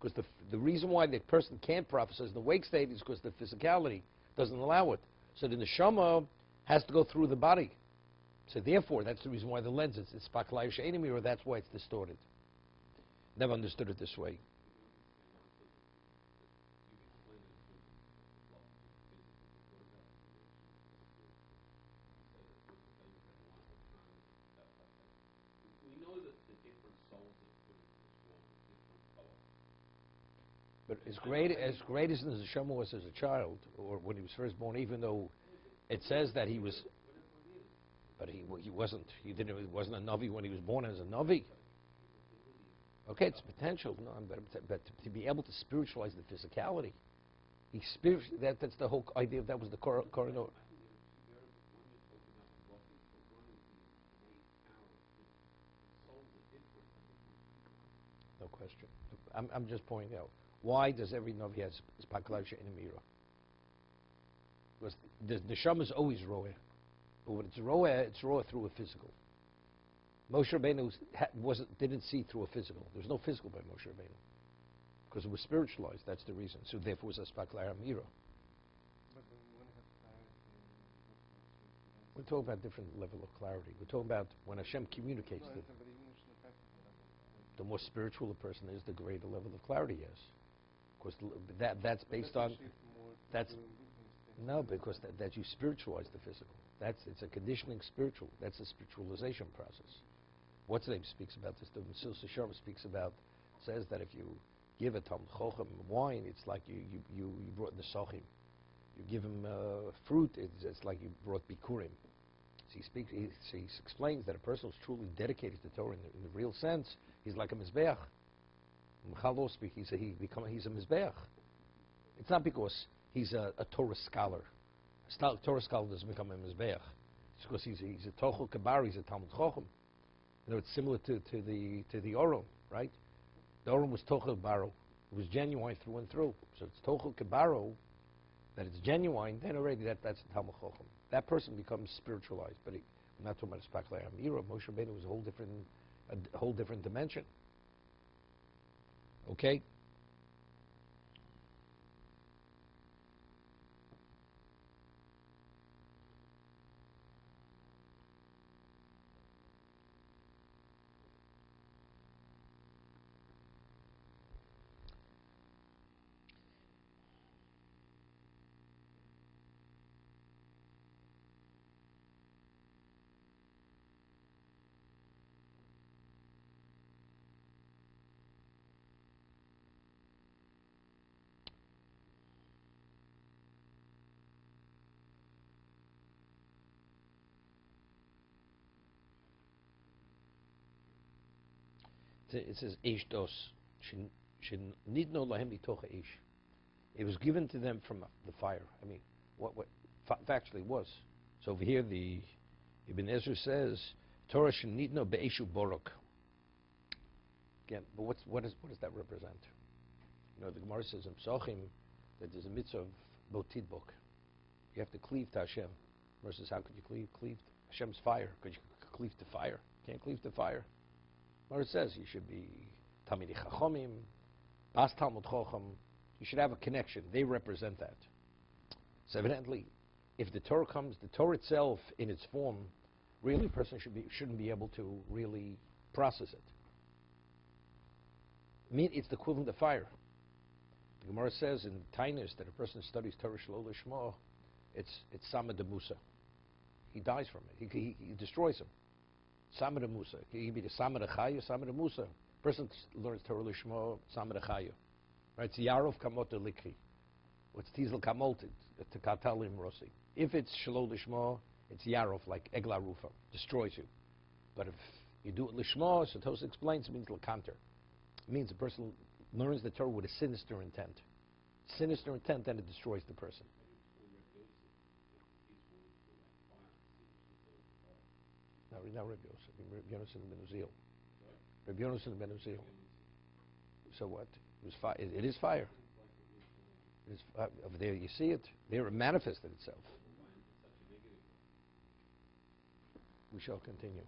Because the reason why the person can't prophesy in the wake state is because the physicality doesn't allow it. So the neshama has to go through the body. So therefore, that's the reason why the lens is spaklayu she'enimi, or that's why it's distorted. Never understood it this way. But as great as the neshama was as a child, or when he was first born, even though it says that he was, but he wasn't. He wasn't a navi when he was born as a navi. Okay, it's potential. No, but to be able to spiritualize the physicality, that's the whole idea. That was the corridor. No question. I'm just pointing out. Why does every Navi have Spaklav She'enim Mira? Because the neshama is always roeh. But when it's roeh through a physical. Moshe Rabbeinu didn't see through a physical. There was no physical by Moshe Rabbeinu. Because it was spiritualized, that's the reason. So therefore it was a Spaklav Mira. We're talking about different level of clarity. We're talking about when Hashem communicates. The more spiritual a person is, the greater level of clarity he has. Because that's based on because that you spiritualize the physical. It's a conditioning spiritual. That's a spiritualization process. What's the name speaks about this? The Mesilas Yesharim speaks about, says that if you give a Talmid Chochem wine, it's like you brought Nesachim. You give him fruit, it's like you brought Bikurim. So he explains that a person who's truly dedicated to Torah in the real sense, he's like a Mizbeach. Mechal speak, he's a Mizbeach. It's not because he's a Torah scholar. A Torah scholar doesn't become a Mizbeach. It's because he's a Tochel Kabar, he's a Talmid Chochem. You know, it's similar to the Oron, right? The Oron was Tochel Baro. It was genuine through and through. So it's Tochel Kabaro, that it's genuine, then already that's a Talmid Chochem. That person becomes spiritualized. But we're not talking about Spaklei Amira. Moshe Rabbeinu was a whole different dimension. Okay? It says Eish Dos. Nidno lahem mitocha Eish. It was given to them from the fire. I mean, what factually was. So over here, the Ibn Ezra says Torah shenidno be'eshu borok. Again, but what does that represent? You know, the Gemara says in Psachim that there's a mitzvah of botidbok. You have to cleave to Hashem. Versus how could you cleave? Hashem's fire. Could you cleave to fire? Can't cleave to fire. Or it says you should be Talmidei Chachomim, Bas Talmud Chacham. You should have a connection. They represent that. So evidently, if the Torah comes, the Torah itself in its form, really a person shouldn't be able to really process it. I mean, it's the equivalent of fire. The Gemara says in Tainus that a person studies Torah Shelo Lishma, it's Sama de Musa. He dies from it. He destroys him. Samar Musa. He be the Samar Chayu, Samar Musa. Person learns Torah Lishma, Samar Chayu. Right? It's Yarov Kamot Likri. What's Tizel Kamot to Katalim Rossi. If it's Shelo Lishma, it's Yarov, like Egla Rufa. Destroys you. But if you do it Lishma, so Tosa explains, it means Lakanter. It means a person learns the Torah with a sinister intent. Sinister intent, then it destroys the person. Not Rabbi Yosef. Rabbi Yosef ben Uzziel. Rabbi Yosef ben Uzziel. So what? It was fire. It is fire. It is over there. You see it. There it manifested itself. We shall continue.